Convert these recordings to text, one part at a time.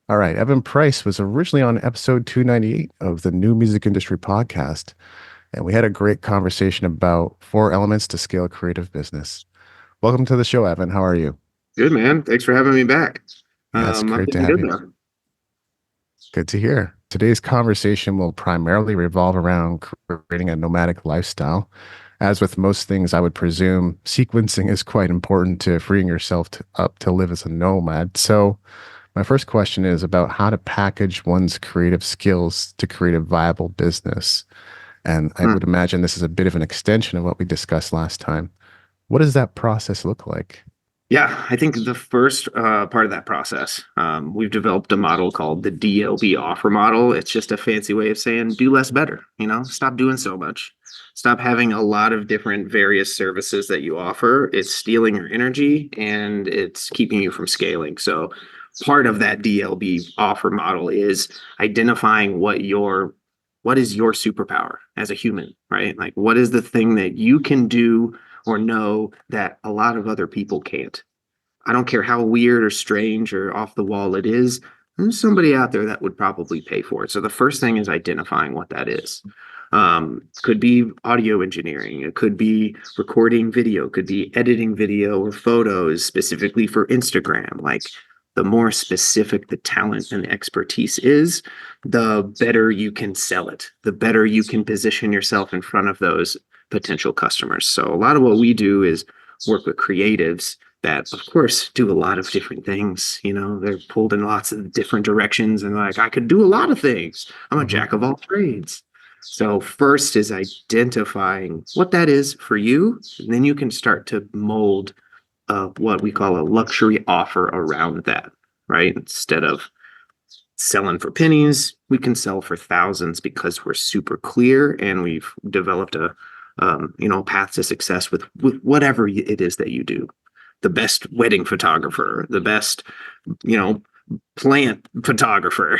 All right. Evan Price was originally on episode 298 of the New Music Industry podcast, and we had a great conversation about four elements to scale creative business. Welcome to the show, Evan. How are you? Good, man. Thanks for having me back. Yeah, it's I'm great to doing have good you. though. Good to hear. Today's conversation will primarily revolve around creating a nomadic lifestyle. As with most things, I would presume sequencing is quite important to freeing yourself up to live as a nomad. So, my first question is about how to package one's creative skills to create a viable business. And I Hmm. would imagine this is a bit of an extension of what we discussed last time. What does that process look like? Yeah, I think the first part of that process, we've developed a model called the DLB offer model. It's just a fancy way of saying do less better. Stop doing so much. Stop having a lot of different various services that you offer. It's stealing your energy and it's keeping you from scaling. So part of that DLB offer model is identifying what is your superpower as a human, right? Like what is the thing that you can do or know that a lot of other people can't. I don't care how weird or strange or off the wall it is. There's somebody out there that would probably pay for it. So the first thing is identifying what that is. Could be audio engineering. It could be recording video. Could be editing video or photos specifically for Instagram. Like the more specific the talent and expertise is, the better you can sell it. The better you can position yourself in front of those potential customers. So a lot of what we do is work with creatives that of course do a lot of different things. They're pulled in lots of different directions and like I could do a lot of things. I'm a Mhm. jack of all trades. So first is identifying what that is for you, and then you can start to mold what we call a luxury offer around that, right? Instead of selling for pennies, we can sell for thousands because we're super clear and we've developed a path to success with whatever it is that you do. The best wedding photographer, the best you know plant photographer,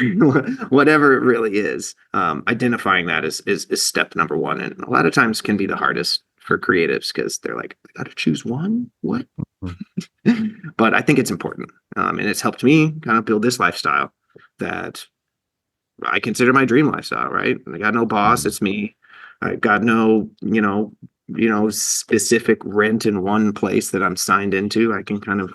whatever it really is. Identifying that is step number one, and a lot of times can be the hardest for creatives because they're like, I got to choose one. What? Mhm. But I think it's important, and it's helped me kind of build this lifestyle that I consider my dream lifestyle, right? I got no boss, Mhm. it's me. I got no, specific rent in one place that I'm signed into. I can kind of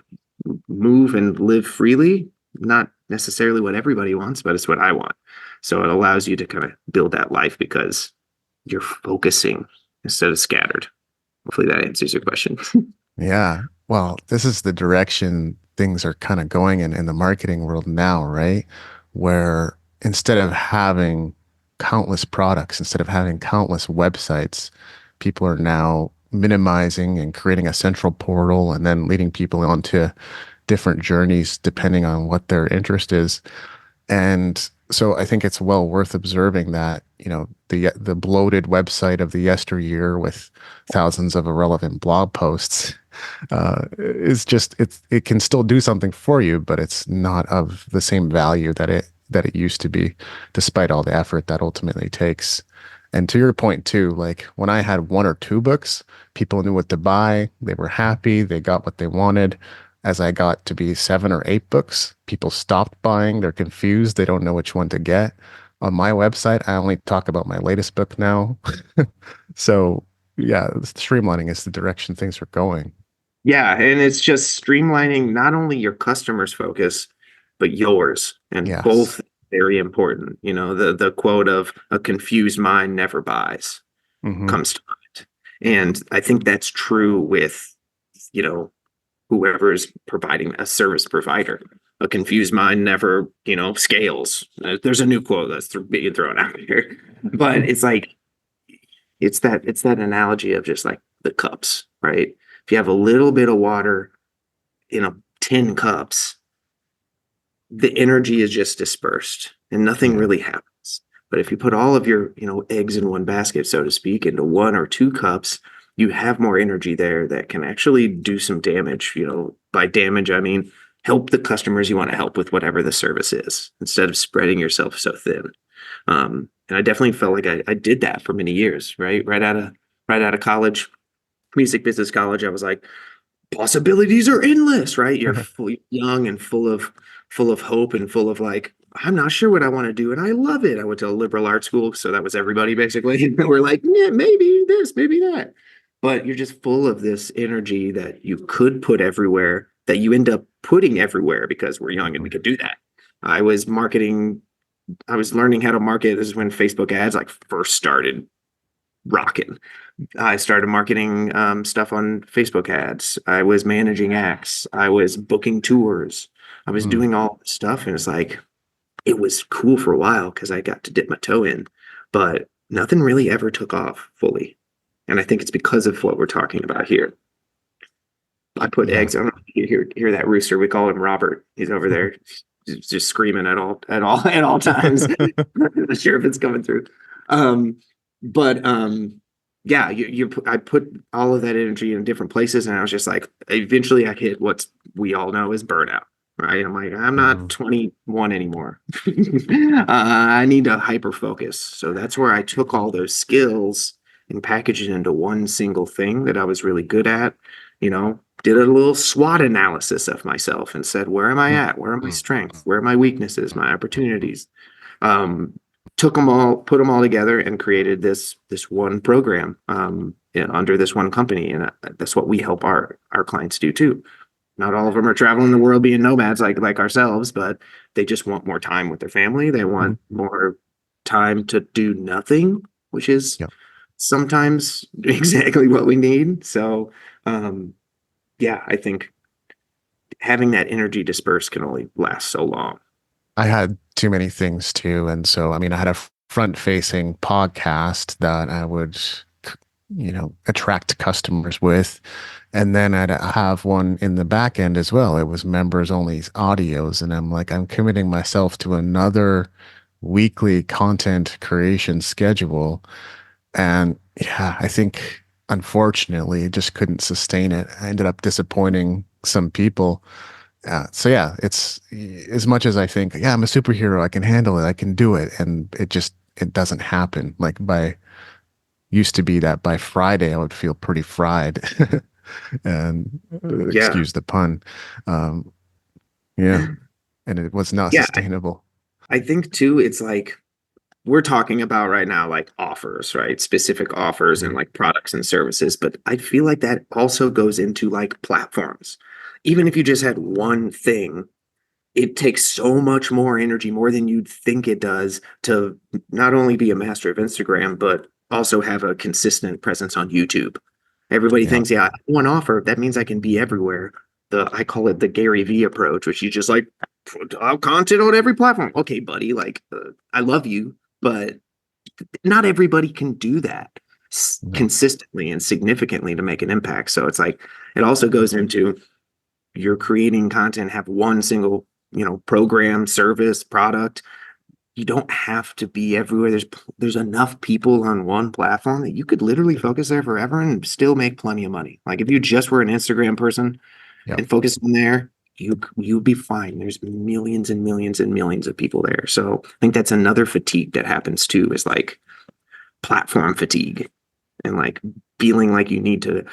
move and live freely. Not necessarily what everybody wants, but it's what I want. So it allows you to kind of build that life because you're focusing instead of scattered. Hopefully that answers your question. Yeah. Well, this is the direction things are kind of going in the marketing world now, right? Where instead of having countless products, instead of having countless websites, people are now minimizing and creating a central portal and then leading people onto different journeys depending on what their interest is. And so I think it's well worth observing that, the bloated website of the yesteryear with thousands of irrelevant blog posts is just it can still do something for you, but it's not of the same value that it used to be, despite all the effort that ultimately takes. And to your point too, like when I had one or two books, people knew what to buy, they were happy, they got what they wanted. As I got to be seven or eight books, people stopped buying, they're confused, they don't know which one to get. On my website, I only talk about my latest book now. So yeah, streamlining is the direction things are going. Yeah, and it's just streamlining not only your customer's focus, but yours. And Yes. both very important. The quote of a confused mind never buys Hmm. comes to mind. And I think that's true with, you know, whoever is providing a service provider. A confused mind never, scales. There's a new quote that's being thrown out here. But it's like it's that analogy of just like the cups, right? If you have a little bit of water in a 10 cups, the energy is just dispersed and nothing Yeah. really happens. But if you put all of your, eggs in one basket, so to speak, into one or two cups, you have more energy there that can actually do some damage. By damage, I mean help the customers you want to help with whatever the service is instead of spreading yourself so thin. And I definitely felt like I did that for many years, right? Right out of college, music business college, I was like, possibilities are endless, right? You're young and full of full of hope and full of like, I'm not sure what I want to do, and I love it. I went to a liberal arts school, so that was everybody basically. We're like, yeah, maybe this, maybe that. But you're just full of this energy that you could put everywhere, that you end up putting everywhere because we're young and we Mhm. could do that. I was marketing, I was learning how to market. This is when Facebook ads like first started rocking. I started marketing stuff on Facebook ads. I was managing acts. I was booking tours. I was Mm. doing all this stuff. And it's like, it was cool for a while because I got to dip my toe in, but nothing really ever took off fully. And I think it's because of what we're talking about here. I put Yeah. eggs. I don't know if you hear that rooster. We call him Robert. He's over there just screaming at all times. Not sure if it's coming through. Um, but yeah, I put all of that energy in different places, and I was just like, eventually I hit what we all know is burnout. Right. I'm like, I'm not Mhm. 21 anymore. I need to hyper focus. So that's where I took all those skills and packaged it into one single thing that I was really good at, did a little SWOT analysis of myself and said, where am I Mm. at? Where are my strengths? Where are my weaknesses, my opportunities? Um, Took them all, put them all together and created this one program under this one company. And that's what we help our clients do too. Not all of them are traveling the world being nomads like ourselves, but they just want more time with their family. They Mhm. want more time to do nothing, which is Yep. sometimes exactly what we need. So, um, yeah, I think having that energy dispersed can only last so long. I had too many things too. And so, I mean, I had a front-facing podcast that I would, attract customers with. And then I'd have one in the back end as well. It was members only audios. And I'm like, I'm committing myself to another weekly content creation schedule. And yeah, I think unfortunately, it just couldn't sustain it. I ended up disappointing some people. So yeah, it's as much as I think, yeah, I'm a superhero, I can handle it, I can do it, and it doesn't happen. Like by used to be that by Friday I would feel pretty fried, and Yeah. excuse the pun. Um, yeah, and it was not Yeah. sustainable. I think too, it's like we're talking about right now, like offers, right? Specific offers and Mhm. like products and services. But I feel like that also goes into like platforms. Even if you just had one thing, it takes so much more energy, more than you'd think it does, to not only be a master of Instagram, but also have a consistent presence on YouTube. Everybody Yeah, thinks, yeah, I have one offer. That means I can be everywhere. I call it the Gary V approach, which you just like put out content on every platform. Okay, buddy, like I love you, but not everybody can do that no, consistently and significantly to make an impact. So it's like it also goes into you're creating content, have one single, program, service, product. You don't have to be everywhere. There's enough people on one platform that you could literally focus there forever and still make plenty of money. Like if you just were an Instagram person yeah, and focused on there, you'd be fine. There's millions and millions and millions of people there. So I think that's another fatigue that happens too, is like platform fatigue and like feeling like I need to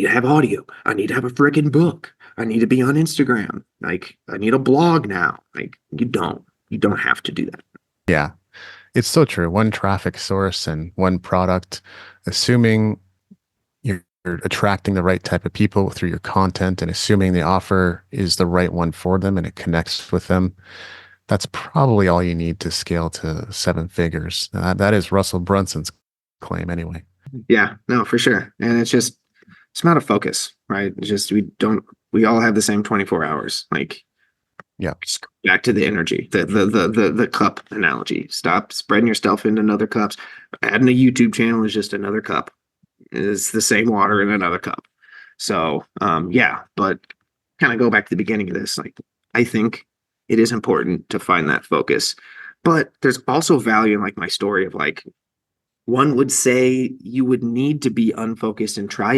have audio. I need to have a freaking book. I need to be on Instagram. Like I need a blog now. Like you don't have to do that. yeah. It's so true. One traffic source and one product, assuming you're attracting the right type of people through your content and assuming the offer is the right one for them and it connects with them, that's probably all you need to scale to seven figures. That is Russell Brunson's claim anyway. Yeah, no, for sure. And it's not a focus, right? It's just we all have the same 24 hours. Like Yeah. just go back to the energy, the cup analogy. Stop spreading yourself into another cups. Adding a YouTube channel is just another cup. It's the same water in another cup. So yeah, but kind of go back to the beginning of this. Like I think it is important to find that focus. But there's also value in like my story of like one would say you would need to be unfocused and try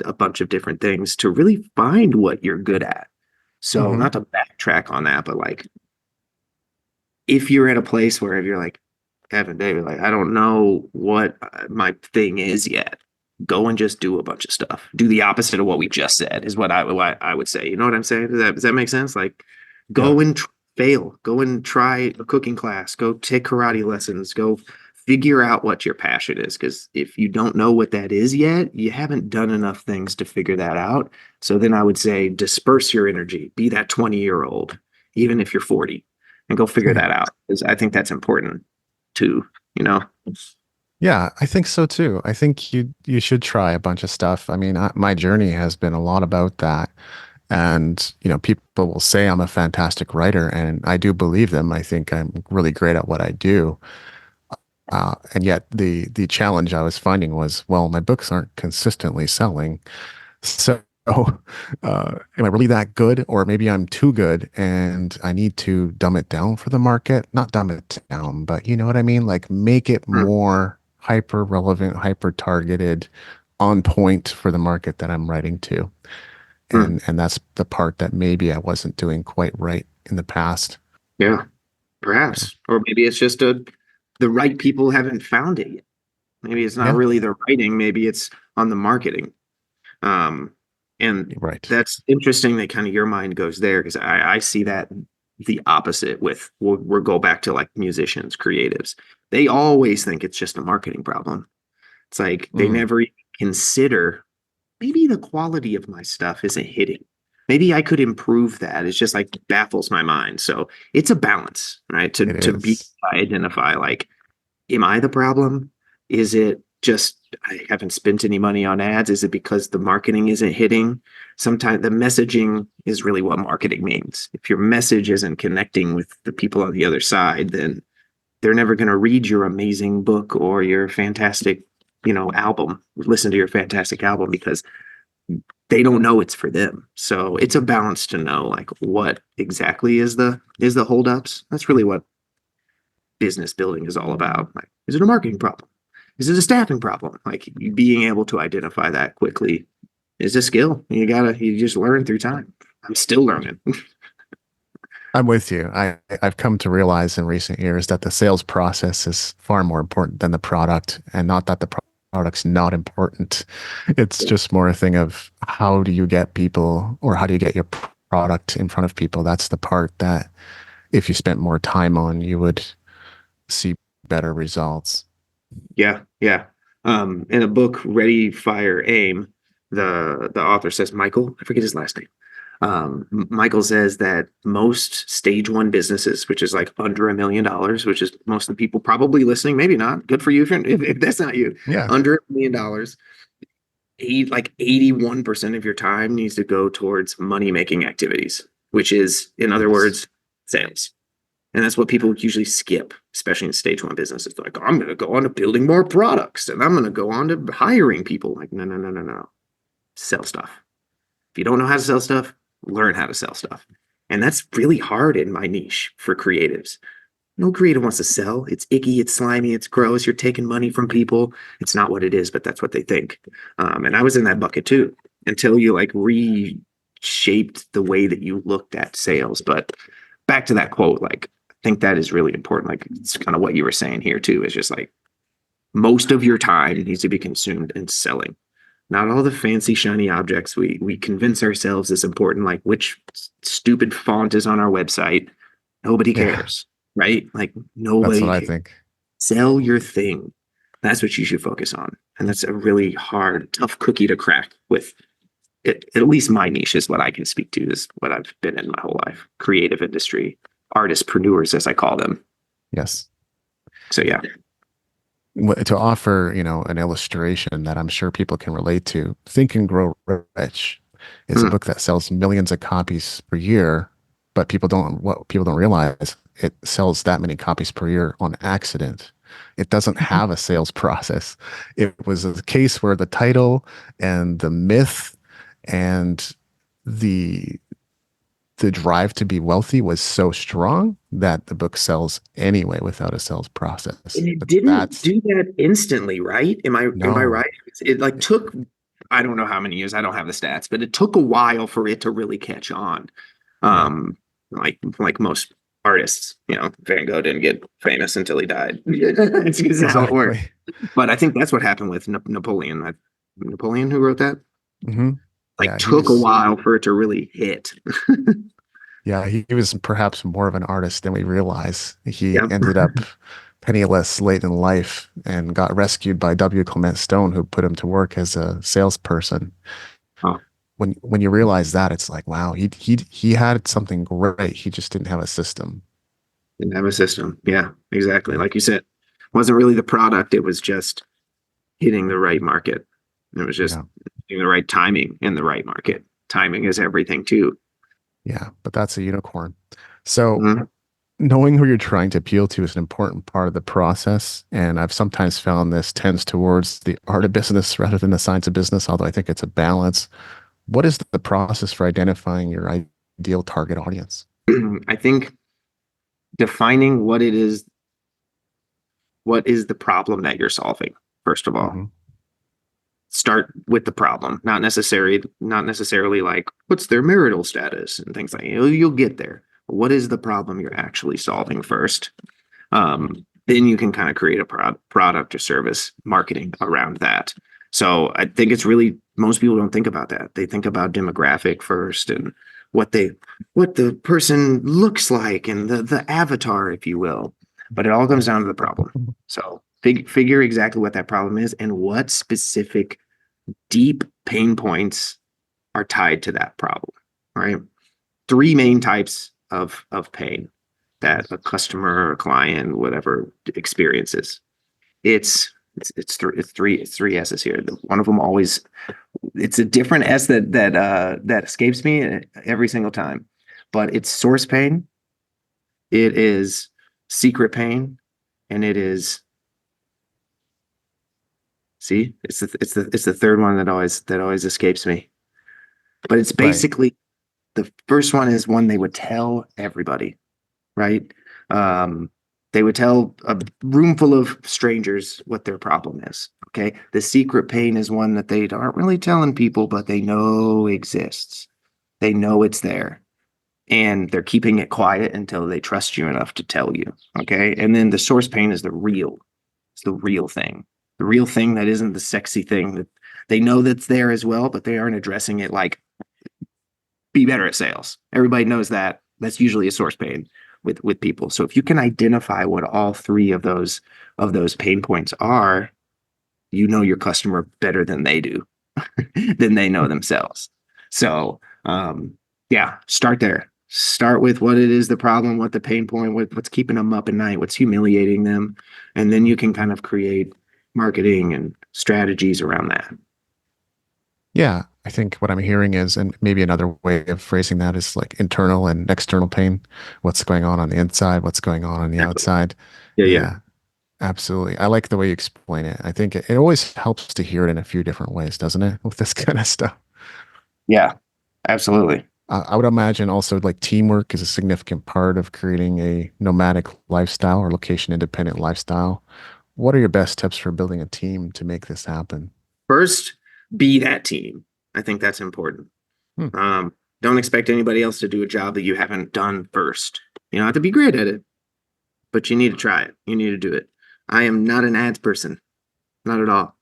a bunch of different things to really find what you're good at. So Hmm. not to backtrack on that, but like if you're at a place where if you're like Evan David, like I don't know what my thing is yet, go and just do a bunch of stuff. Do the opposite of what we just said is what I would say. You know what I'm saying? Does that make sense? Like Yeah. go and fail. Go and try a cooking class. Go take karate lessons. Go figure out what your passion is. Because if you don't know what that is yet, you haven't done enough things to figure that out. So then I would say disperse your energy. Be that 20-year-old, even if you're 40, and go figure that out. Because I think that's important too, you know? Yeah, I think so too. I think you should try a bunch of stuff. I mean, my journey has been a lot about that. And, people will say I'm a fantastic writer, and I do believe them. I think I'm really great at what I do. And yet the challenge I was finding was, well, my books aren't consistently selling. So, am I really that good? Or maybe I'm too good and I need to dumb it down for the market? Not dumb it down, but you know what I mean? Like make it Mm, more hyper relevant, hyper targeted, on point for the market that I'm writing to. mm. And that's the part that maybe I wasn't doing quite right in the past. Yeah, Yeah. perhaps. Or maybe it's just the right people haven't found it yet. Maybe it's not Yeah, really the writing, maybe it's on the marketing. Um, and right. that's interesting that kind of your mind goes there because I see that the opposite with we'll go back to like musicians, creatives. They always think it's just a marketing problem. It's like they Mm, never even consider maybe the quality of my stuff isn't hitting. Maybe I could improve that. It's just like baffles my mind. So it's a balance, right? To it to be is. identify like, am I the problem? Is it just I haven't spent any money on ads? Is it because the marketing isn't hitting? Sometimes the messaging is really what marketing means. If your message isn't connecting with the people on the other side, then they're never going to read your amazing book or your fantastic, album, listen to your fantastic album because they don't know it's for them. So it's a balance to know like what exactly is the holdups. That's really what business building is all about. Like, is it a marketing problem? Is it a staffing problem? Like being able to identify that quickly is a skill. You just learn through time. I'm still learning. I'm with you. I've come to realize in recent years that the sales process is far more important than the product, and not that the product's not important. It's Yeah. just more a thing of how do you get people, or how do you get your product in front of people? That's the part that if you spent more time on, you would see better results. Yeah, yeah. In a book, Ready, Fire, Aim, the author says Michael, I forget his last name. Michael says that most stage one businesses, which is like under $1 million, which is most of the people probably listening, maybe not. Good for you if that's not you. Yeah. Under $1 million, like 81% of your time needs to go towards money making activities, which is, in other Yes. words, sales. And that's what people usually skip, especially in stage one businesses. They're like, I'm going to go on to building more products and I'm going to go on to hiring people. Like, no, no, no, no, no. Sell stuff. If you don't know how to sell stuff, learn how to sell stuff. And that's really hard in my niche for creatives. No creative wants to sell. It's icky, it's slimy, it's gross. You're taking money from people. It's not what it is, but that's what they think. And I was in that bucket too until you like reshaped the way that you looked at sales. But back to that quote, like, I think that is really important. Like, it's kind of what you were saying here too, is just like most of your time needs to be consumed in selling. Not all the fancy shiny objects we convince ourselves is important, like which stupid font is on our website. Nobody Yeah. cares, right? Like That's what nobody I cares. think. Sell your thing. That's what you should focus on. And that's a really hard, tough cookie to crack with it, at least my niche is what I can speak to, is what I've been in my whole life. Creative industry, artistpreneurs, as I call them. Yes. So yeah. To offer, an illustration that I'm sure people can relate to, Think and Grow Rich is a Mm. book that sells millions of copies per year, but what people don't realize, it sells that many copies per year on accident. It doesn't have a sales process. It was a case where the title and the myth and the the drive to be wealthy was so strong that the book sells anyway without a sales process. And it But didn't that's do that instantly, right? Am I no. right? It like took, I don't know how many years, I don't have the stats, but it took a while for it to really catch on. Yeah. Um, like most artists, Van Gogh didn't get famous until he died. It's just how it works. Exactly. But I think that's what happened with Napoleon. Napoleon, who wrote that, Hmm. like Yeah, took a while for it to really hit. Yeah, he was perhaps more of an artist than we realize. He Yep. ended up penniless late in life and got rescued by W. Clement Stone, who put him to work as a salesperson. Oh, When you realize that, it's like, wow, he had something great. He just didn't have a system. didn't have a system. Yeah, exactly. Yeah, Like you said, wasn't really the product. It was just hitting the right market. It was just yeah, hitting the right timing in the right market. Timing is everything too. yeah. But that's a unicorn. So Mhm. knowing who you're trying to appeal to is an important part of the process. And I've sometimes found this tends towards the art of business rather than the science of business, although I think it's a balance. What is the process for identifying your ideal target audience? I think defining what is the problem that you're solving, first of all. Hmm. Start with the problem, not necessarily like what's their marital status and things like that. You'll get there. What is the problem you're actually solving first? Then you can kind of create a product or service marketing around that. So I think it's really most people don't think about that. They think about demographic first and what they what the person looks like and the avatar, if you will. But it all comes down to the problem. So figure exactly what that problem is and what specific deep pain points are tied to that problem. Right. Three main types of pain that a customer or a client, whatever, experiences. It's three S's here. One of them always it's a different S that escapes me every single time. But it's source pain, it is secret pain, and it is see, it's the third one that always escapes me. But it's Right. basically the first one is one they would tell everybody, right? Um, they would tell a room full of strangers what their problem is. Okay. The secret pain is one that they aren't really telling people, but they know exists. They know it's there. And they're keeping it quiet until they trust you enough to tell you. Okay. And then the source pain is it's the real thing. The real thing that isn't the sexy thing that they know that's there as well, but they aren't addressing it like be better at sales. Everybody knows that. That's usually a source pain with people. So if you can identify what all three of those pain points are, you know your customer better than they do, than they know themselves. So yeah, start there. Start with what it is the problem, what the pain point, what's keeping them up at night, what's humiliating them, and then you can kind of create marketing and strategies around that. Yeah, I think what I'm hearing is, and maybe another way of phrasing that is like internal and external pain. What's going on the inside? What's going on the Exactly. outside? Yeah, yeah, Yeah, absolutely. I like the way you explain it. I think it always helps to hear it in a few different ways, doesn't it? With this kind of stuff. yeah, absolutely. I would imagine also like teamwork is a significant part of creating a nomadic lifestyle or location independent lifestyle. What are your best tips for building a team to make this happen? First, be that team. I think that's important. Hmm. Um, don't expect anybody else to do a job that you haven't done first. You don't have to be great at it, but you need to try it. You need to do it. I am not an ads person, not at all.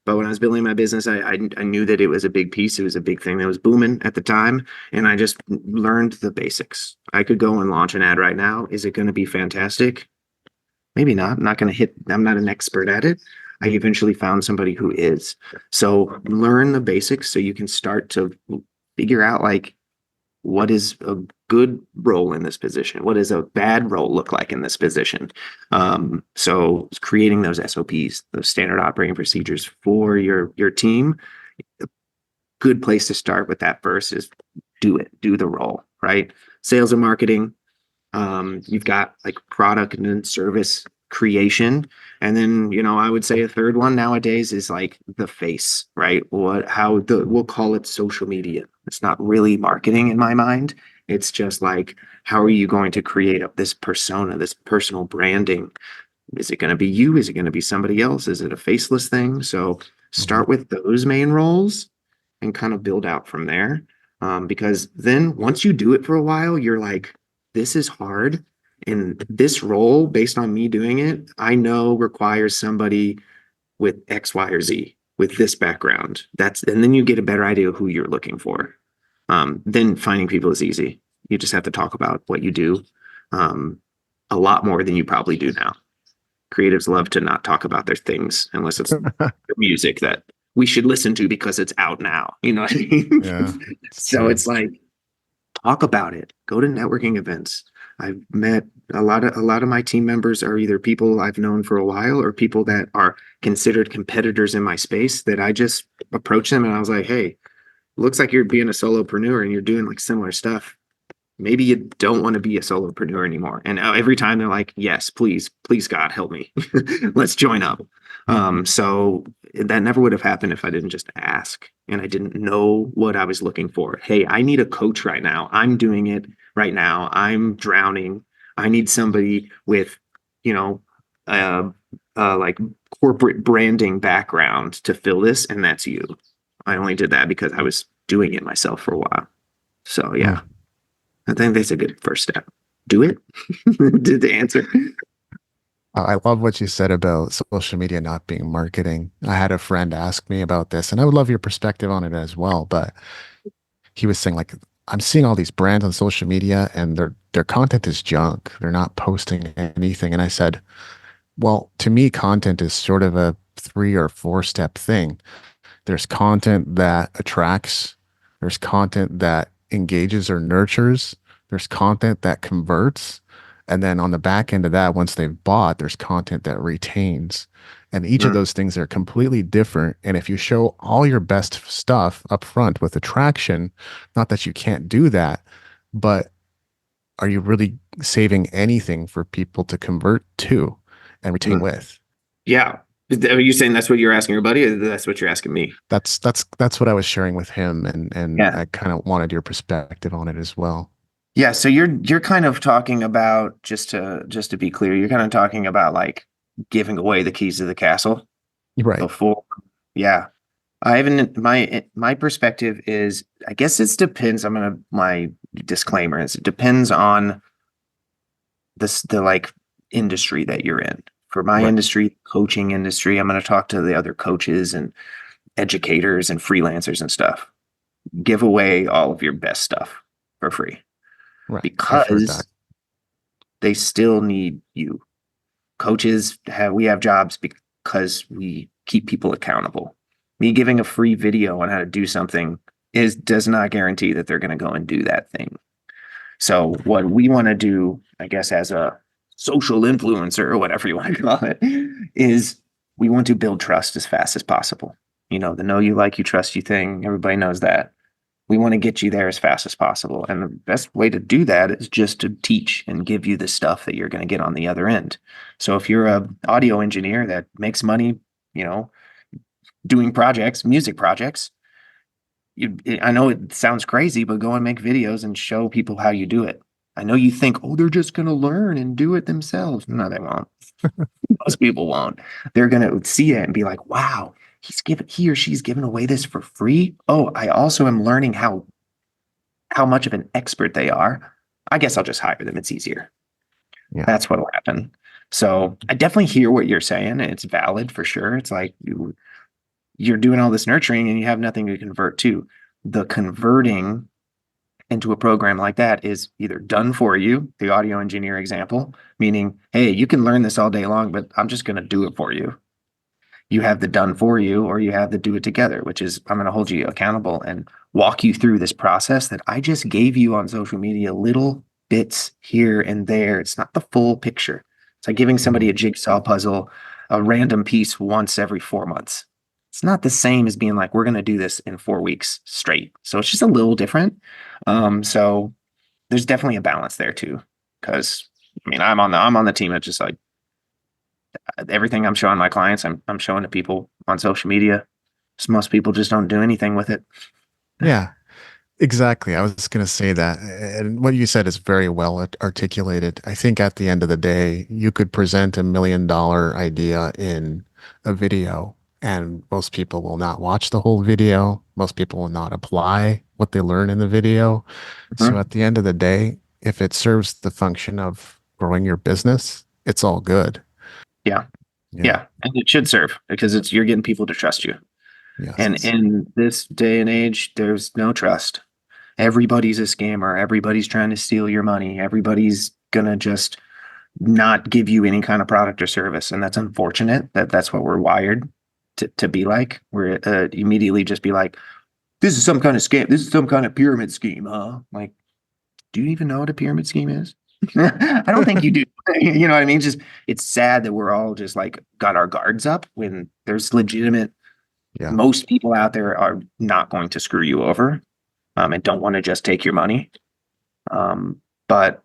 But when I was building my business, I knew that it was a big piece. It was a big thing that was booming at the time, and I just learned the basics. I could go and launch an ad right now. Is it going to be fantastic? Maybe not. I'm not going to hit. I'm not an expert at it. I eventually found somebody who is. So learn the basics so you can start to figure out like what is a good role in this position? What does a bad role look like in this position? So creating those SOPs, those standard operating procedures for your team, a good place to start with that first is do it, do the role, right? Sales and marketing, you've got like product and then service creation. And then, I would say a third one nowadays is like the face, right? We'll call it social media. It's not really marketing in my mind. It's just like, how are you going to create this persona, this personal branding? Is it going to be you? Is it going to be somebody else? Is it a faceless thing? So Mhm. start with those main roles and kind of build out from there. Because then once you do it for a while, you're like, this is hard. And this role, based on me doing it, I know requires somebody with X, Y, or Z with this background. And then you get a better idea of who you're looking for. Then finding people is easy. You just have to talk about what you do um, a lot more than you probably do now. Creatives love to not talk about their things unless it's the music that we should listen to because it's out now. You know what I mean? Yeah, it's So true. it's like talk about it. Go to networking events. I've met a lot of my team members are either people I've known for a while or people that are considered competitors in my space that I just approach them and I was like, hey, looks like you're being a solopreneur and you're doing like similar stuff. Maybe you don't want to be a solopreneur anymore. And every time they're like, yes, please, please, God, help me. Let's join up. So that never would have happened if I didn't just ask and I didn't know what I was looking for. Hey, I need a coach right now. I'm doing it right now. I'm drowning. I need somebody with, you know, uh, like corporate branding background to fill this. And that's you. I only did that because I was doing it myself for a while. So Hmm. yeah. I think that's a good first step. Do it. Did the answer? I love what you said about social media not being marketing. I had a friend ask me about this, and I would love your perspective on it as well. But he was saying, like, I'm seeing all these brands on social media, and their content is junk. They're not posting anything. And I said, well, to me, content is sort of a 3 or 4 step thing. There's content that attracts, there's content that engages or nurtures, there's content that converts. And then on the back end of that, once they've bought, there's content that retains. And each of Mm, those things are completely different. And if you show all your best stuff up front with attraction, not that you can't do that, but are you really saving anything for people to convert to and retain mm. with? Yeah. Are you saying that's what you're asking your buddy, or that's what you're asking me? That's what I was sharing with him, and Yeah. I kind of wanted your perspective on it as well. Yeah. So you're kind of talking about just to be clear, you're kind of talking about like giving away the keys to the castle You're right. before. Yeah. I haven't my perspective is I guess it depends. My disclaimer is it depends on the like industry that you're in. For my Right. industry, coaching industry, I'm going to talk to the other coaches and educators and freelancers and stuff. Give away all of your best stuff for free Right. I've heard that. because they still need you. Coaches have we have jobs because we keep people accountable. Me giving a free video on how to do something is does not guarantee that they're going to go and do that thing. So what we want to do, I guess, as a social influencer or whatever you want to call it, is we want to build trust as fast as possible. You know, the know you like you trust you thing, everybody knows that. We want to get you there as fast as possible. And the best way to do that is just to teach and give you the stuff that you're going to get on the other end. So if you're a audio engineer that makes money, you know, doing projects, music projects, I know it sounds crazy, but go and make videos and show people how you do it. I know you think, oh, they're just going to learn and do it themselves. No, they won't. Most people won't. They're going to see it and be like, wow, he or she's giving away this for free. Oh, I also am learning how much of an expert they are. I guess I'll just hire them. It's easier. Yeah. That's what'll happen. So I definitely hear what you're saying. It's valid for sure. It's like you're doing all this nurturing and you have nothing to convert to. The converting into a program like that is either done for you, the audio engineer example, meaning, hey, you can learn this all day long, but I'm just going to do it for you. You have the done for you, or you have the do it together, which is I'm going to hold you accountable and walk you through this process that I just gave you on social media, little bits here and there. It's not the full picture. It's like giving somebody Mhm. a jigsaw puzzle, a random piece once every 4 months. It's not the same as being like, we're going to do this in 4 weeks straight. So it's just a little different. So there's definitely a balance there too. Cause I mean, I'm on the team that just like everything I'm showing my clients, I'm showing to people on social media. So most people just don't do anything with it. Yeah, exactly. I was going to say that. And what you said is very well articulated. I think at the end of the day, you could present $1 million idea in a video, and most people will not watch the whole video. Most people will not apply what they learn in the video. So Mhm. at the end of the day, if it serves the function of growing your business, it's all good. Yeah. Yeah. Yeah. And it should serve because it's you're getting people to trust you. And Yes. in this day and age, there's no trust. everybody's a scammer, everybody's trying to steal your money, everybody's gonna just not give you any kind of product or service. And that's unfortunate that that's what we're wired to be like. We're immediately just be like, this is some kind of scam. This is some kind of pyramid scheme, huh? Like, do you even know what a pyramid scheme is? I don't think you do. You know what I mean? Just it's sad that we're all just like got our guards up when there's legitimate. Yeah. Most people out there are not going to screw you over, and don't want to just take your money. But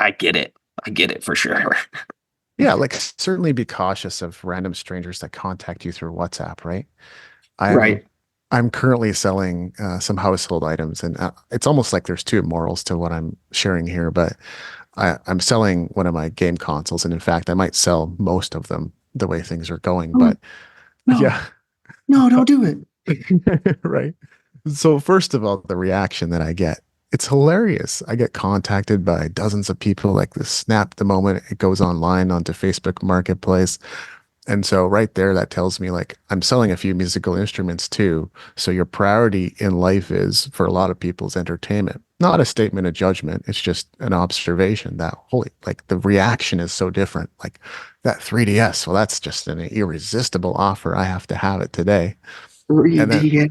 I get it. I get it for sure. Yeah, like certainly be cautious of random strangers that contact you through WhatsApp, right? I'm Right. I'm currently selling some household items, and it's almost like there's two morals to what I'm sharing here. But I'm selling one of my game consoles, and in fact, I might sell most of them the way things are going. Oh, But no, yeah, no, don't do it. right. So first of all, the reaction that I get, it's hilarious. I get contacted by dozens of people like this snap the moment it goes online onto Facebook Marketplace. And so right there, that tells me like I'm selling a few musical instruments too. So your priority in life is for a lot of people's entertainment, not a statement of judgment. It's just an observation that holy, like the reaction is so different. Like that 3DS, well, that's just an irresistible offer. I have to have it today. And then, Yeah.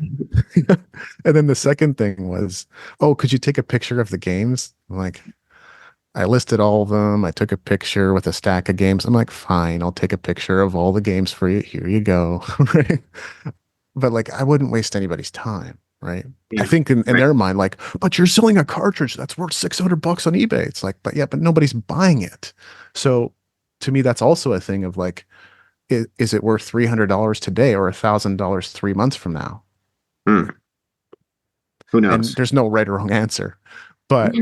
and then the second thing was, oh, could you take a picture of the games? I'm like, I listed all of them. I took a picture with a stack of games. I'm like, fine, I'll take a picture of all the games for you. Here you go. Right. But like, I wouldn't waste anybody's time. Right. I Yeah. think in Right. their mind, like, but you're selling a cartridge that's worth $600 on eBay. It's like, but yeah, but nobody's buying it. So to me, that's also a thing of like, is it worth $300 today or $1,000 3 months from now? Hmm. Who And knows? there's no right or wrong answer. But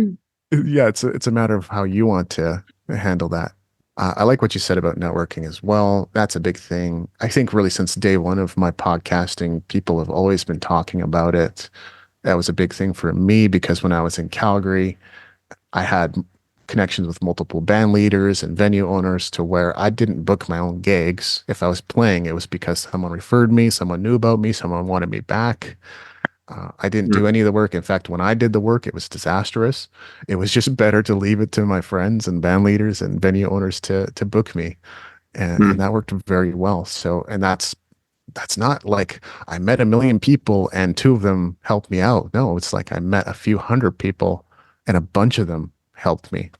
yeah, it's a matter of how you want to handle that. I like what you said about networking as well. That's a big thing. I think really since day one of my podcasting, people have always been talking about it. That was a big thing for me because when I was in Calgary, I had connections with multiple band leaders and venue owners to where I didn't book my own gigs. If I was playing, it was because someone referred me, someone knew about me, someone wanted me back. I didn't Hmm. do any of the work. In fact, when I did the work, it was disastrous. It was just better to leave it to my friends and band leaders and venue owners to book me, and Hmm. that worked very well. So, and that's not like I met a million people and two of them helped me out. No, it's like I met a few hundred people and a bunch of them helped me.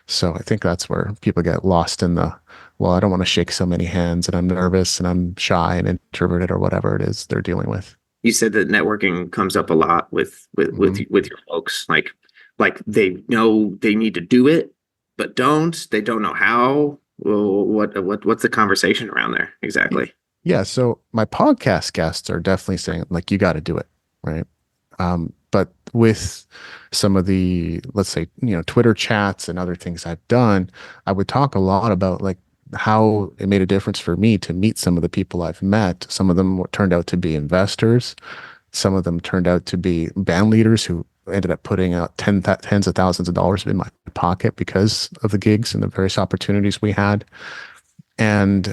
So I think that's where people get lost in the, well, I don't want to shake so many hands and I'm nervous and I'm shy and introverted or whatever it is they're dealing with. You said that networking comes up a lot Mhm. with your folks. Like they know they need to do it, but don't. They don't know how. Well, what's the conversation around there exactly? Yeah, so my podcast guests are definitely saying like you got to do it, right? But with some of the, let's say, Twitter chats and other things I've done, I would talk a lot about like how it made a difference for me to meet some of the people I've met. Some of them turned out to be investors. Some of them turned out to be band leaders who ended up putting out tens of thousands of dollars in my pocket because of the gigs and the various opportunities we had. And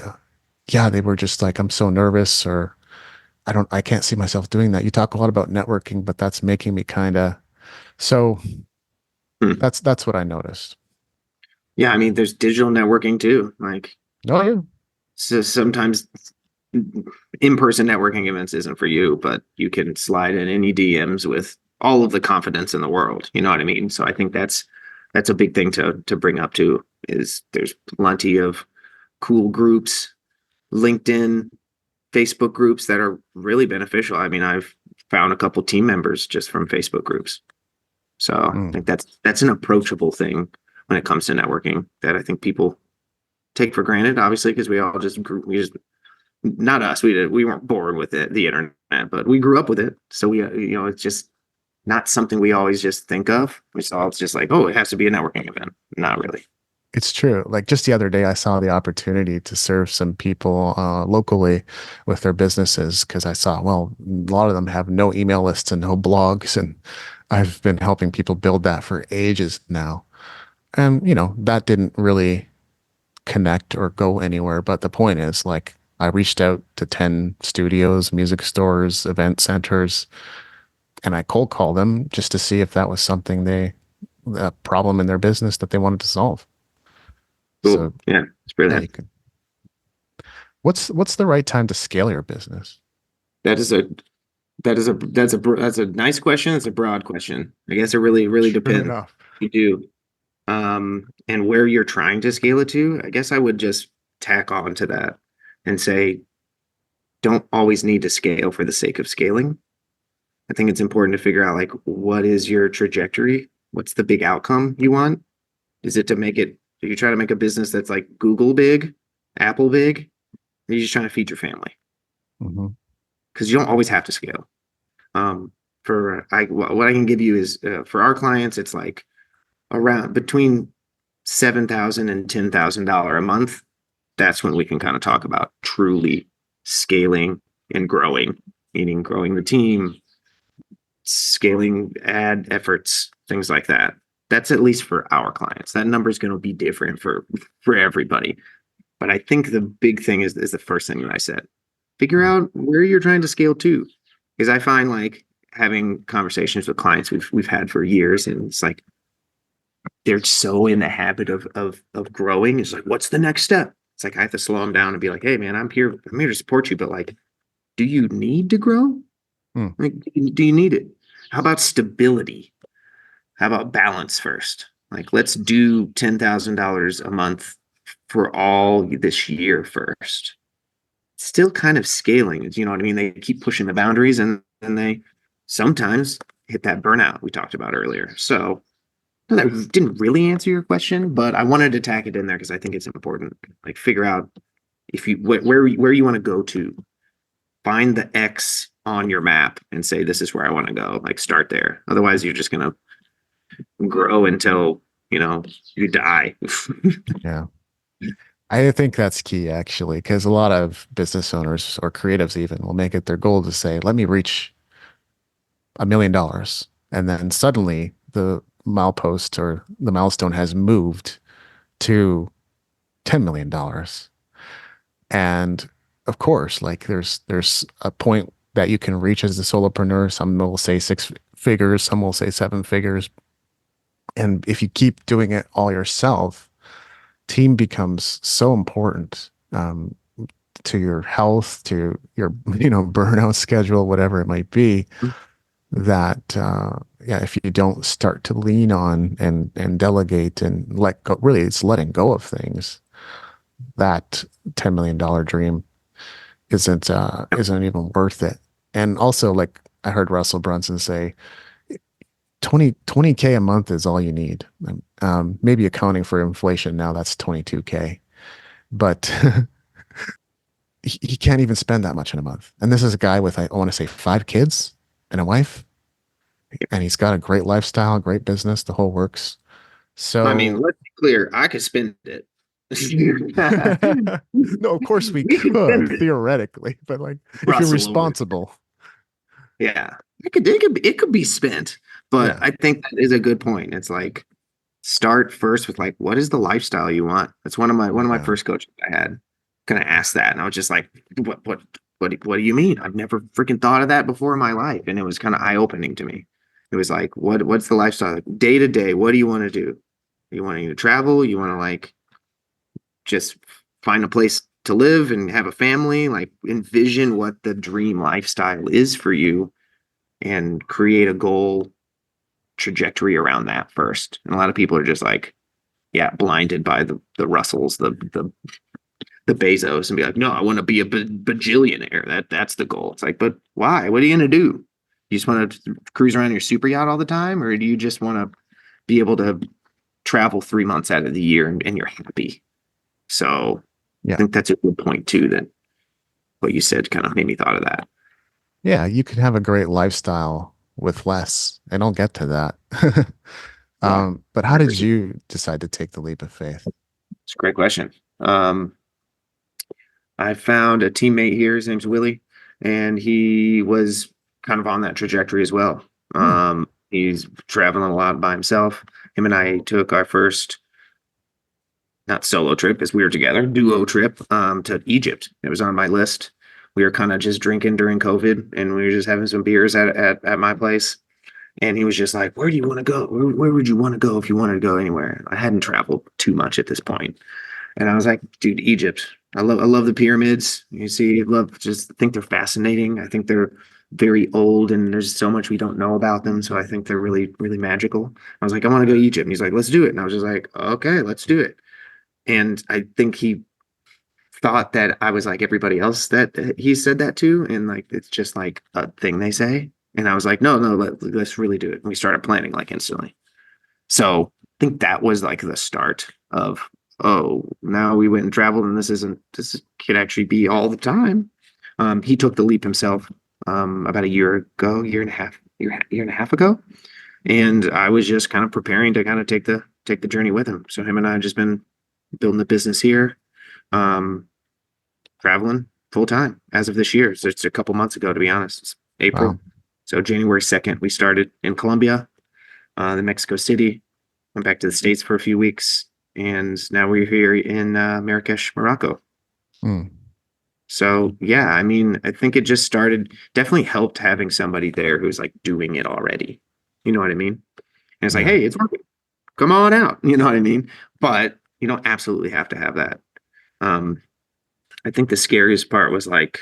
yeah, they were just like, I'm so nervous, or I can't see myself doing that. You talk a lot about networking, but that's making me kind of, so Hmm. that's what I noticed. Yeah, I mean, there's digital networking too. Like, Oh yeah, so sometimes in-person networking events isn't for you, but you can slide in any DMs with all of the confidence in the world. You know what I mean? So I think that's a big thing to bring up too. Is there's plenty of cool groups, LinkedIn, Facebook groups that are really beneficial. I mean, I've found a couple team members just from Facebook groups. So I mm, think that's an approachable thing when it comes to networking that I think people take for granted, obviously, because we just not us, we weren't born with the internet, but we grew up with it. So it's just not something we always just think of. It's just like, oh, it has to be a networking event. Not really. it's true. Like just the other day, I saw the opportunity to serve some people locally with their businesses because I saw, well, a lot of them have no email lists and no blogs, and I've been helping people build that for ages now. And that didn't really connect or go anywhere. But the point is, like, I reached out to 10 studios, music stores, event centers, and I cold call them just to see if that was something a problem in their business that they wanted to solve. Cool. So Yeah, it's yeah, you brilliant. can. What's the right time to scale your business? That is a that's a nice question. It's a broad question. I guess it really True depends. enough. You do. And where you're trying to scale it to, I guess I would just tack on to that and say, don't always need to scale for the sake of scaling. I think it's important to figure out like what is your trajectory? What's the big outcome you want? Is it to make it, are you trying to make a business that's like Google big, Apple big? Or are you just trying to feed your family? Hmm. Because you don't always have to scale. For what I can give you is for our clients, it's like around between 7,000 and $10,000 a month. That's when we can kind of talk about truly scaling and growing, meaning growing the team, scaling ad efforts, things like that. That's at least for our clients. That number is going to be different for everybody. But I think the big thing is the first thing that I said. Figure out where you're trying to scale to. Because I find like having conversations with clients we've had for years, and it's like they're so in the habit of growing. It's like, what's the next step? It's like I have to slow them down and be like, hey man, I'm here to support you, but like, do you need to grow? Hmm. Like, do you need it? How about stability? How about balance first? Like, let's do $10,000 a month for all this year first. Still kind of scaling, you know what I mean? They keep pushing the boundaries and then they sometimes hit that burnout we talked about earlier. So that didn't really answer your question, but I wanted to tack it in there because I think it's important. Like figure out if you where you want to go to. Find the X on your map and say this is where I want to go. Like start there. Otherwise, you're just gonna grow until you die. Yeah. I think that's key actually, because a lot of business owners or creatives even will make it their goal to say, let me reach $1 million. And then suddenly the milepost or the milestone has moved to $10 million. And of course, like there's a point that you can reach as a solopreneur. Some will say six figures, some will say seven figures. And if you keep doing it all yourself, team becomes so important to your health, to your burnout schedule, whatever it might be. That yeah, if you don't start to lean on and delegate and let go, really, it's letting go of things. That $10 million dream isn't even worth it. And also, like I heard Russell Brunson say, 20K a month is all you need. Maybe accounting for inflation now, that's 22K. But he can't even spend that much in a month. And this is a guy with, I want to say, 5 kids and a wife, and he's got a great lifestyle, great business, the whole works. I mean, So, let's be clear. I could spend it. no, of course we We could could spend it. theoretically, but like if you're Russell over. responsible, Yeah, it could be spent, but yeah, I think that is a good point. It's like start first with like, what is the lifestyle you want? That's one of my yeah, first coaches I had. Kind of asked that, and I was just like, what do you mean? I've never freaking thought of that before in my life, and it was kind of eye opening to me. It was like, what's the lifestyle like, day to day? What do you want to do? You want to travel? You want to like just find a place to live and have a family? Like envision what the dream lifestyle is for you and create a goal trajectory around that first. And a lot of people are just like, yeah, blinded by the Russells, the Bezos, and be like, no, I want to be a bajillionaire. That's the goal. It's like, but why? What are you gonna do? You just want to cruise around your super yacht all the time, or do you just want to be able to travel 3 months out of the year and you're happy? So I yeah, think that's a good point too. That what you said kind of made me thought of that. yeah. You can have a great lifestyle with less, and I'll get to that. Yeah, But how did you decide to take the leap of faith? it's a great question. Um, I found a teammate here. His name's Willie, and he was kind of on that trajectory as well. Hmm. He's traveling a lot by himself. Him and I took our first, not solo trip, as we were together, duo trip to Egypt. It was on my list We were kind of just drinking during COVID, and we were just having some beers at my place. And he was just like, "Where do you want to go? Where would you want to go if you wanted to go anywhere?" I hadn't traveled too much at this point, and I was like, "Dude, Egypt. I love the pyramids. You see, love just think they're fascinating. I think they're very old, and there's so much we don't know about them. So I think they're really really magical." I was like, "I want to go to Egypt," and he's like, "Let's do it." And I was just like, "Okay, let's do it." And I think he thought that I was like everybody else that he said that to, and like it's just like a thing they say. And I was like, no, no, let's really do it. And we started planning like instantly. So I think that was like the start of, oh, now we went and traveled, and this could actually be all the time. He took the leap himself about a year ago, year and a half ago, and I was just kind of preparing to kind of take the journey with him. So him and I have just been building the business here. Um, Traveling full time as of this year. So it's a couple months ago, to be honest. It's Wow. April. So January 2nd, we started in Colombia, then Mexico City, went back to the States for a few weeks, and now we're here in Marrakesh, Morocco. Mm. So yeah, I mean, I think it just started, definitely helped having somebody there who's like doing it already. You know what I mean? And it's like, Yeah. hey, it's working. Come on out. You know what I mean? But you don't absolutely have to have that. Um, I think the scariest part was like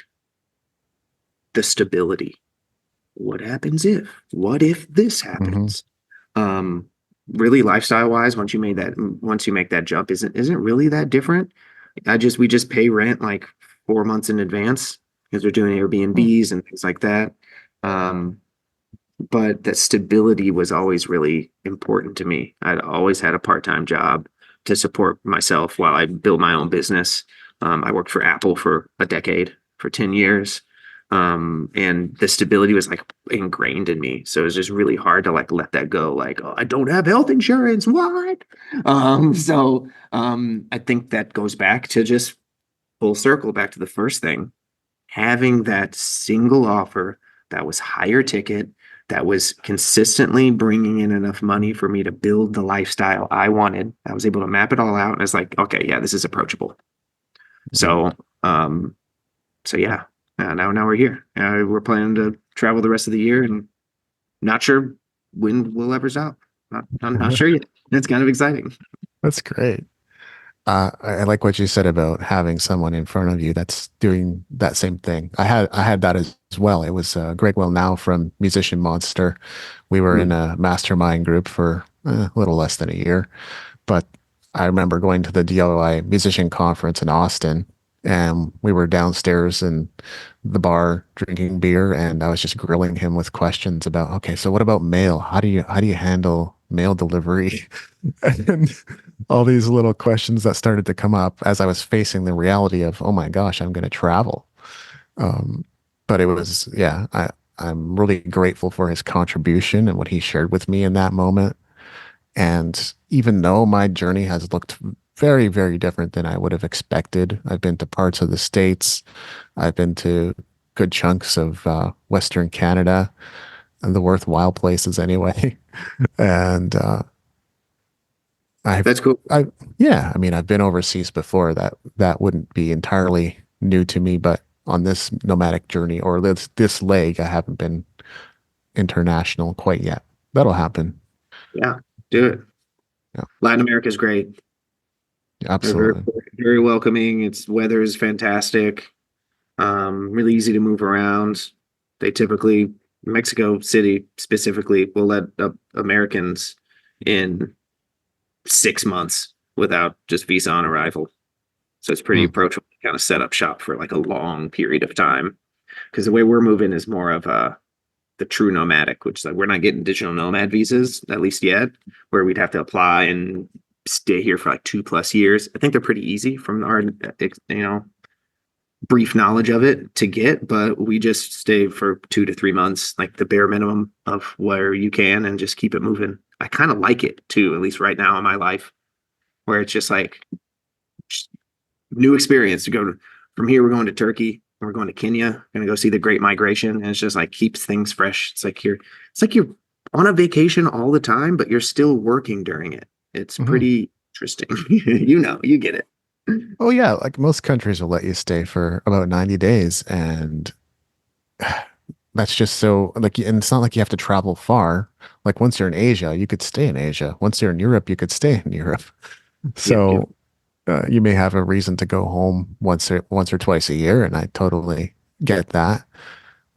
the stability. What happens if? What if this Hmm. happens? Um, Really lifestyle wise, once you make that jump, isn't really that different. We just pay rent like 4 months in advance because we're doing Airbnbs and things like that. Um, but that stability was always really important to me. I'd always had a part-time job to support myself while I built my own business. I worked for Apple for a decade, for 10 years. And the stability was like ingrained in me. So it was just really hard to like let that go. Like, oh, I don't have health insurance. What? I think that goes back to just full circle back to the first thing, having that single offer that was higher ticket, that was consistently bringing in enough money for me to build the lifestyle I wanted. I was able to map it all out, and it's like, okay, yeah, this is approachable. Mm. So, um, so yeah, now we're here. We're planning to travel the rest of the year, and not sure when we'll ever stop. Not sure yet. It's kind of exciting. That's great. I like what you said about having someone in front of you that's doing that same thing. I had that as well. It was Greg Will Now from Musician Monster. We were in Mhm. a mastermind group for a little less than a year, but I remember going to the DIY musician conference in Austin, and we were downstairs in the bar drinking beer, and I was just grilling him with questions about, okay, so what about mail? How do you handle mail delivery? And all these little questions that started to come up as I was facing the reality of, oh my gosh, I'm going to travel. Um, but it was, yeah, I'm really grateful for his contribution and what he shared with me in that moment. And even though my journey has looked very, very different than I would have expected, I've been to parts of the States, I've been to good chunks of Western Canada and the worthwhile places anyway. And I've, That's cool. yeah, I mean, I've been overseas before. That wouldn't be entirely new to me, but on this nomadic journey or this leg, I haven't been international quite yet. That'll happen. Yeah, do it. Yeah, Latin America is great. They're very absolutely. very welcoming. Its weather is fantastic. Really easy to move around. They typically, Mexico City specifically, will let Americans in 6 months without just visa on arrival. So it's pretty Hmm. approachable to kind of set up shop for like a long period of time. Because the way we're moving is more of the true nomadic, which is like we're not getting digital nomad visas, at least yet, where we'd have to apply and stay here for like 2+ years. I think they're pretty easy from our brief knowledge of it to get, but we just stay for 2 to 3 months, like the bare minimum of where you can, and just keep it moving. I kind of like it too, at least right now in my life, where it's just like just new experience to go to. From here, we're going to Turkey, and we're going to Kenya, going to go see the Great Migration, and it's just like keeps things fresh. It's like you're on a vacation all the time, but you're still working during it. It's Hmm. pretty interesting. You get it. Oh yeah, like most countries will let you stay for about 90 days, and that's just so like, and it's not like you have to travel far. Like once you're in Asia, you could stay in Asia. Once you're in Europe, you could stay in Europe. Yeah, you So you may have a reason to go home once or twice a year, and I totally get that.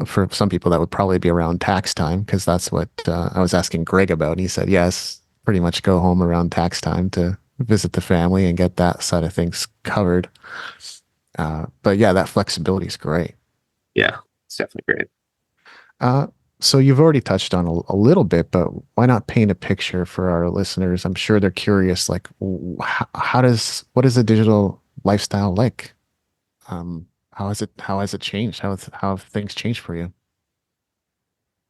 For some people, that would probably be around tax time because that's what I was asking Greg about. And he said, yes, pretty much go home around tax time to visit the family and get that side of things covered. But yeah, that flexibility is great. yeah, it's definitely great. Uh, so you've already touched on a little bit, but why not paint a picture for our listeners? I'm sure they're curious, like what is a digital lifestyle like? How has it changed? How have things changed for you?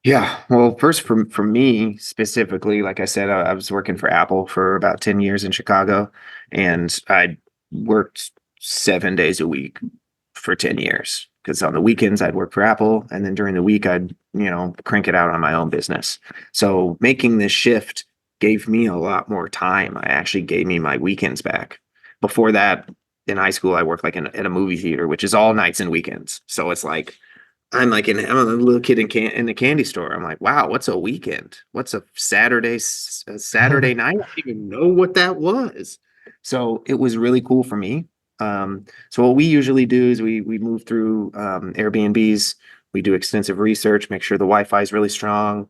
Yeah, well, first for me specifically, like I said, I was working for Apple for about 10 years in Chicago, and I worked 7 days a week for 10 years. Because on the weekends I'd work for Apple, and then during the week I'd, crank it out on my own business. So making this shift gave me a lot more time. I actually gave me my weekends back. Before that, in high school, I worked like at a movie theater, which is all nights and weekends. So it's like I'm a little kid in the candy store. I'm like, wow, what's a weekend? What's a Saturday night? I didn't even know what that was. So it was really cool for me. So what we usually do is we move through Airbnbs. We do extensive research, make sure the Wi-Fi is really strong.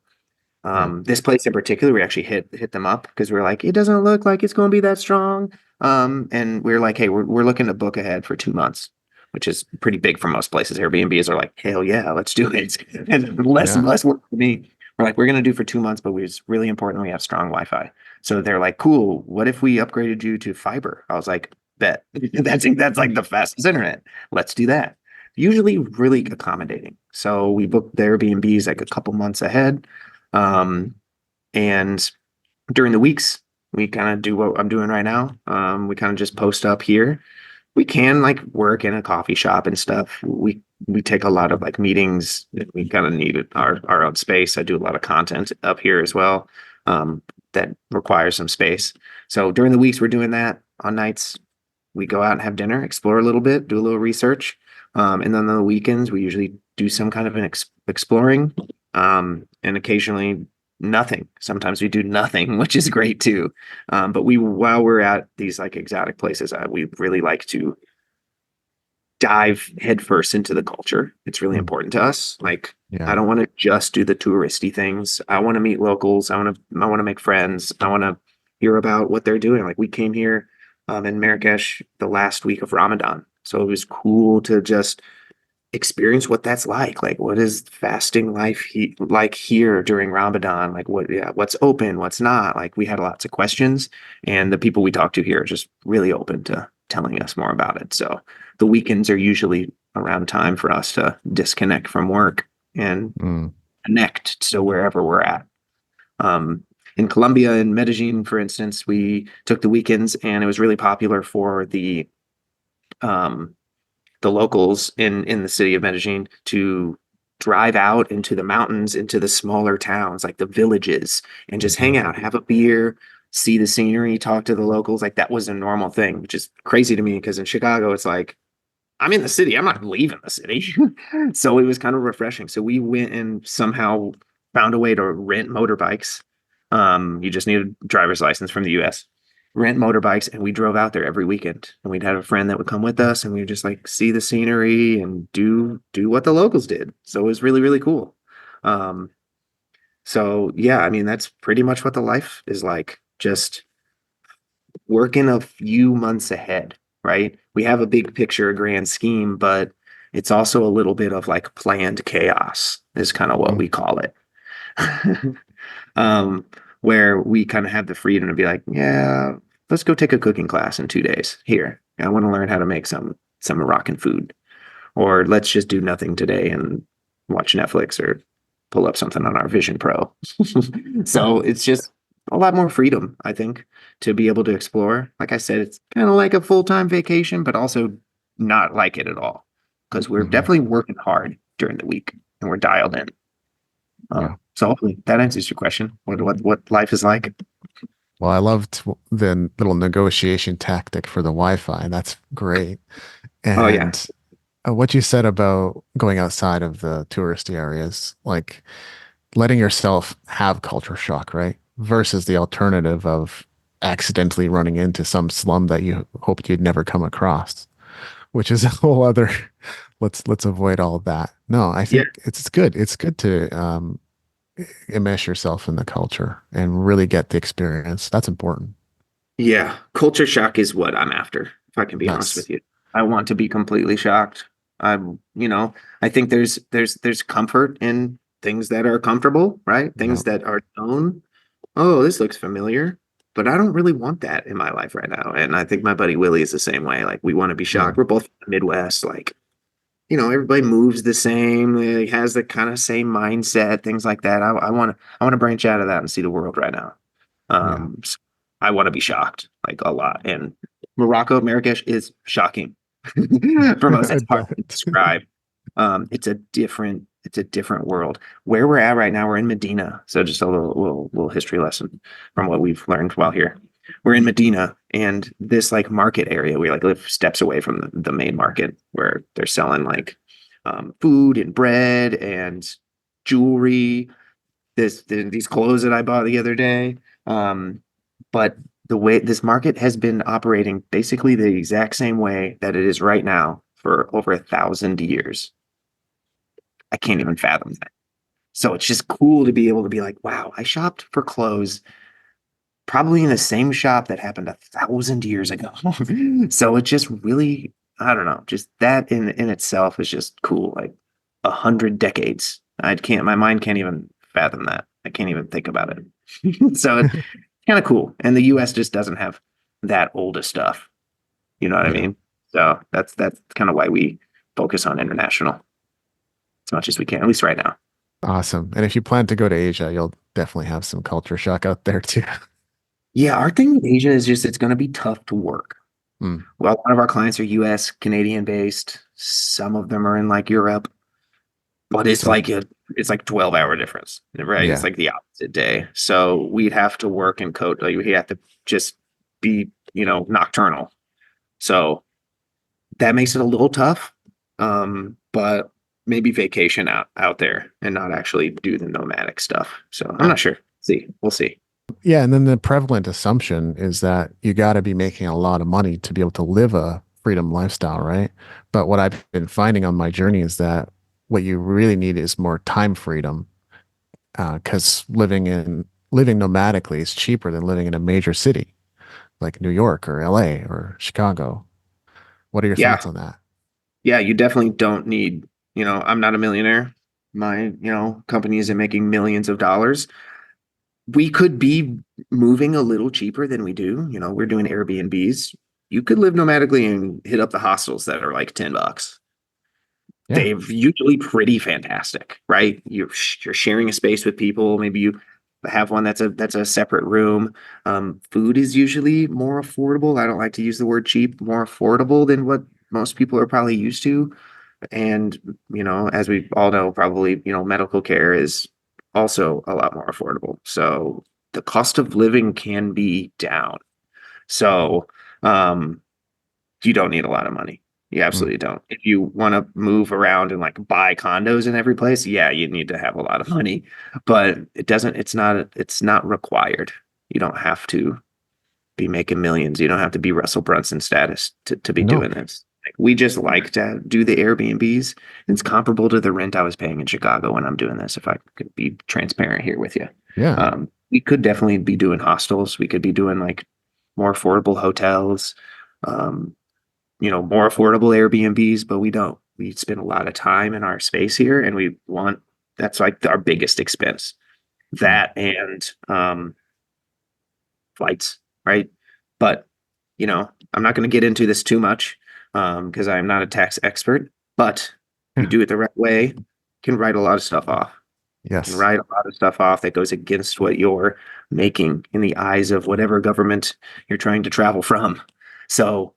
Yeah, This place in particular, we actually hit them up because we're like, it doesn't look like it's going to be that strong. And we're like, hey, we're looking to book ahead for 2 months, which is pretty big for most places. Airbnbs are like, hell yeah, let's do it. And yeah, less work for me. We're like, we're gonna do for 2 months, but it's really important we have strong Wi-Fi. So they're like, cool. What if we upgraded you to fiber? I was like, bet. That's like the fastest internet. Let's do that. Usually really accommodating. So we booked the Airbnbs like a couple months ahead. Um, and during the weeks, we kind of do what I'm doing right now. We kind of just post up here. We can like work in a coffee shop and stuff. We take a lot of like meetings. We kind of need our own space. I do a lot of content up here as well. That requires some space. So during the weeks, we're doing that. On nights, we go out and have dinner, explore a little bit, do a little research. And then on the weekends, we usually do some kind of an exploring, and occasionally nothing. Sometimes we do nothing, which is great too. But while we're at these like exotic places, we really like to dive headfirst into the culture. It's really mm, important to us. Like, I yeah, don't want to just do the touristy things. I want to meet locals. I want to make friends. I want to hear about what they're doing. Like we came here in Marrakesh the last week of Ramadan. So it was cool to just experience what that's like. Like, what is fasting life like here during Ramadan? Like, what's open, what's not? Like, we had lots of questions, and the people we talked to here are just really open to telling us more about it. So the weekends are usually around time for us to disconnect from work and mm, connect to wherever we're at. Um, in Colombia, in Medellin, for instance, we took the weekends, and it was really popular for um, the locals in the city of Medellin to drive out into the mountains, into the smaller towns, like the villages, and just mhm, hang out, have a beer, see the scenery, talk to the locals. Like that was a normal thing, which is crazy to me because in Chicago, it's like, I'm in the city. I'm not leaving the city. So it was kind of refreshing. So we went and somehow found a way to rent motorbikes. You just need a driver's license from the US. Rent motorbikes, and we drove out there every weekend. And we'd have a friend that would come with us, and we would just like see the scenery and do what the locals did. So it was really, really cool. Um, so yeah, I mean that's pretty much what the life is like. Just working a few months ahead, right? We have a big picture, a grand scheme, but it's also a little bit of like planned chaos, is kind of what mm, we call it. um, where we kind of have the freedom to be like, yeah, let's go take a cooking class in 2 days. Here, I want to learn how to make some Moroccan food, or let's just do nothing today and watch Netflix or pull up something on our Vision Pro. So it's just a lot more freedom, I think, to be able to explore. Like I said, it's kind of like a full-time vacation, but also not like it at all because we're mhm, definitely working hard during the week and we're dialed in. yeah. So hopefully that answers your question. What life is like. Well, I loved the little negotiation tactic for the Wi-Fi. That's great. Oh yeah. And what you said about going outside of the touristy areas, like letting yourself have culture shock, right? Versus the alternative of accidentally running into some slum that you hoped you'd never come across, which is a whole other, let's avoid all of that. No, I Yeah. think it's good. It's good to immerse yourself in the culture and really get the experience. That's important. Yeah. Culture shock is what I'm after, if I can be honest Nice. with you. I want to be completely shocked. I'm, I think there's comfort in things that are comfortable, right? Yeah. Things that are known. Oh, this looks familiar, but I don't really want that in my life right now. And I think my buddy Willie is the same way. Like we want to be Yeah. shocked. We're both from the Midwest. Like, everybody moves the same, has the kind of same mindset, things like that. I want to branch out of that and see the world right now. Yeah. So I want to be shocked like a lot. And Morocco, Marrakesh is shocking for most. I It's hard to bet. describe. It's a different world. Where we're at right now, we're in Medina. So just a little history lesson from what we've learned while here. We're in Medina, and this like market area, we like live steps away from the main market where they're selling like food and bread and jewelry. These clothes that I bought the other day. But the way this market has been operating basically the exact same way that it is right now for over 1,000 years. I can't even fathom that. So it's just cool to be able to be like, wow, I shopped for clothes probably in the same shop that happened 1,000 years ago. So it just really, I don't know, just that in itself is just cool. Like 100 decades. My mind can't even fathom that. I can't even think about it. So it's kind of cool. And the US just doesn't have that old stuff. You know what I Yeah. mean? So that's kind of why we focus on international as much as we can, at least right now. Awesome. And if you plan to go to Asia, you'll definitely have some culture shock out there too. Yeah, our thing with Asia is just it's going to be tough to work. Mm. Well, a lot of our clients are US, Canadian based. Some of them are in like Europe, but So, it's like 12-hour difference, right? It's yeah. like the opposite day. So we'd have to work in code. Like we have to just be, nocturnal. So that makes it a little tough. But maybe vacation out there and not actually do the nomadic stuff. So I'm Uh, not sure. See, we'll see. yeah. And then the prevalent assumption is that you got to be making a lot of money to be able to live a freedom lifestyle, right? But what I've been finding on my journey is that what you really need is more time freedom, because living nomadically is cheaper than living in a major city like New York or LA or Chicago. What are your Yeah. thoughts on that? Yeah, you definitely don't need, I'm not a millionaire. My, company isn't making millions of dollars. We could be moving a little cheaper than we do. We're doing Airbnbs. You could live nomadically and hit up the hostels that are like $10. Yeah. They're usually pretty fantastic, right? You're sharing a space with people. Maybe you have one that's a separate room. Food is usually more affordable. I don't like to use the word cheap, more affordable than what most people are probably used to. And, as we all know, probably, medical care is also a lot more affordable. So the cost of living can be down. So, um, you don't need a lot of money. You Mm. absolutely don't. If you want to move around and like buy condos in every place, yeah, you need to have a lot of money, but it's not required. You don't have to be making millions. You don't have to be Russell Brunson status to be No. doing this. Like, we just like to do the Airbnbs. It's comparable to the rent I was paying in Chicago when I'm doing this, if I could be transparent here with you. Yeah. We could definitely be doing hostels. We could be doing like more affordable hotels, um, more affordable Airbnbs, but we don't. We spend a lot of time in our space here and that's like our biggest expense. Mm. That and flights, right? But I'm not going to get into this too much because I'm not a tax expert. But you Yeah. do it the right way, you can write a lot of stuff off. You can Yes. write a lot of stuff off that goes against what you're making in the eyes of whatever government you're trying to travel from. So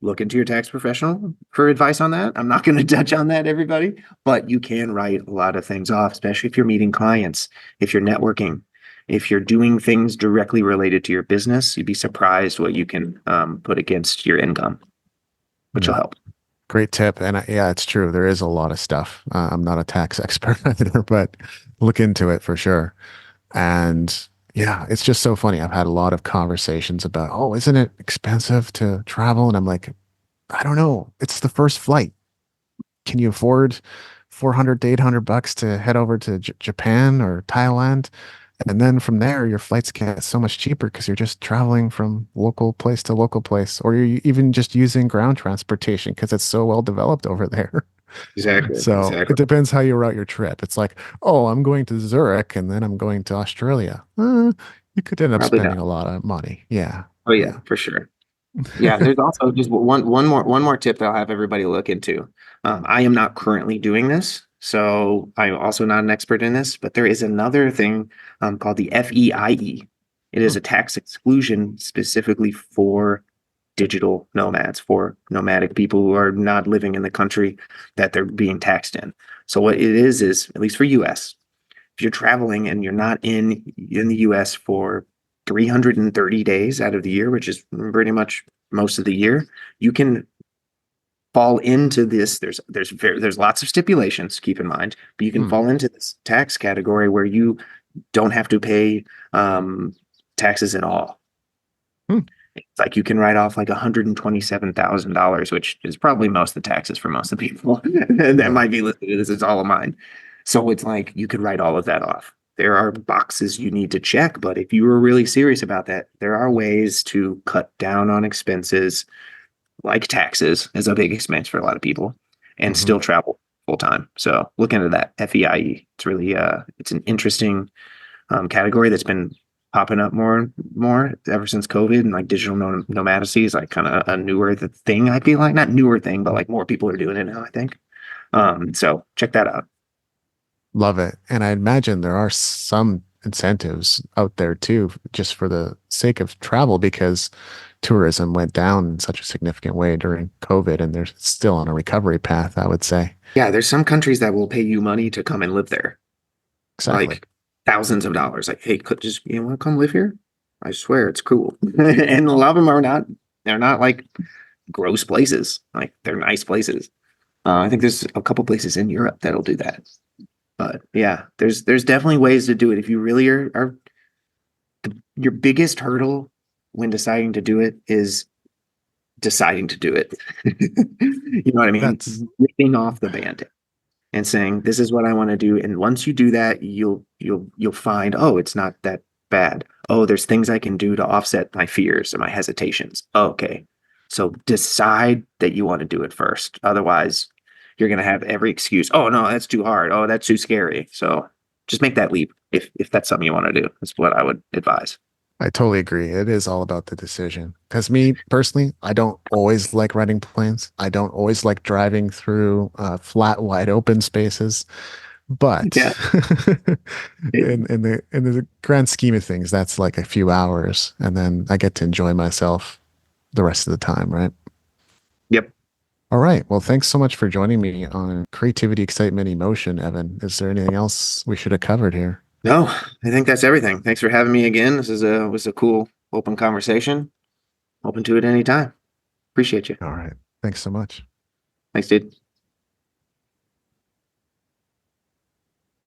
look into your tax professional for advice on that. I'm not going to touch on that, everybody, but you can write a lot of things off, especially if you're meeting clients, if you're networking. if you're doing things directly related to your business, you'd be surprised what you can put against your income, which will Yeah. help. Great tip. And yeah, it's true. There is a lot of stuff. I'm not a tax expert either, but look into it for sure. And yeah, it's just so funny. I've had a lot of conversations about, oh, isn't it expensive to travel? And I'm like, I don't know. It's the first flight. Can you afford 400 to 800 bucks to head over to Japan or Thailand? And then from there, your flights get so much cheaper because you're just traveling from local place to local place, or you're even just using ground transportation because it's so well developed over there. Exactly. So it Exactly. depends how you route your trip. It's like, oh, I'm going to Zurich and then I'm going to Australia. You could end up Probably spending not. a lot of money. Yeah. Oh Yeah. yeah, for sure. Yeah, there's also just one more tip that I'll have everybody look into. I am not currently doing this, so I'm also not an expert in this, but there is another thing called the FEIE. It Hmm. is a tax exclusion specifically for digital nomads, for nomadic people who are not living in the country that they're being taxed in. So what it is at least for US, if you're traveling and you're not in the US for 330 days out of the year, which is pretty much most of the year, you can fall into this. There's lots of stipulations, keep in mind, but you can Hmm. fall into this tax category where you don't have to pay taxes at all. Hmm. It's like you can write off like $127,000, which is probably most of the taxes for most of the people that Yeah. might be listed as it's all of mine. So it's like you could write all of that off. There are boxes you need to check, but if you were really serious about that, there are ways to cut down on expenses, like taxes is a big expense for a lot of people, and Hmm. still travel full time. So look into that FEIE. It's really it's an interesting category that's been popping up more and more ever since COVID, and like digital nomadacy is like kind of a newer thing. I feel like not newer thing, but like more people are doing it now, I think. So check that out. Love it. And I imagine there are some incentives out there too, just for the sake of travel, because tourism went down in such a significant way during COVID, and they're still on a recovery path, I would say. Yeah, there's some countries that will pay you money to come and live there, Exactly. like thousands of dollars. Like, hey, could just you want to come live here? I swear it's cool. And a lot of them are not. They're not like gross places. Like they're nice places. I think there's a couple places in Europe that'll do that. But yeah, there's definitely ways to do it. If you really are your biggest hurdle when deciding to do it is deciding to do it. You know what I That's mean? Ripping off the band and saying, this is what I want to do. And once you do that, you'll find, oh, it's not that bad. Oh, there's things I can do to offset my fears and my hesitations. Okay. So decide that you want to do it first. Otherwise, you're gonna have every excuse. Oh no, that's too hard. Oh, that's too scary. So just make that leap if that's something you want to do. That's what I would advise. I totally agree. It is all about the decision. Because me personally, I don't always like riding planes. I don't always like driving through flat, wide open spaces. But Yeah. It- in the grand scheme of things, that's like a few hours, and then I get to enjoy myself the rest of the time, right? yep. All right. Well, thanks so much for joining me on creativity, excitement, emotion, Evan. Is there anything else we should have covered here? No, I think that's everything. Thanks for having me again. This is a was a cool open conversation. Open to it anytime. Appreciate you. All right. Thanks so much. Thanks, dude.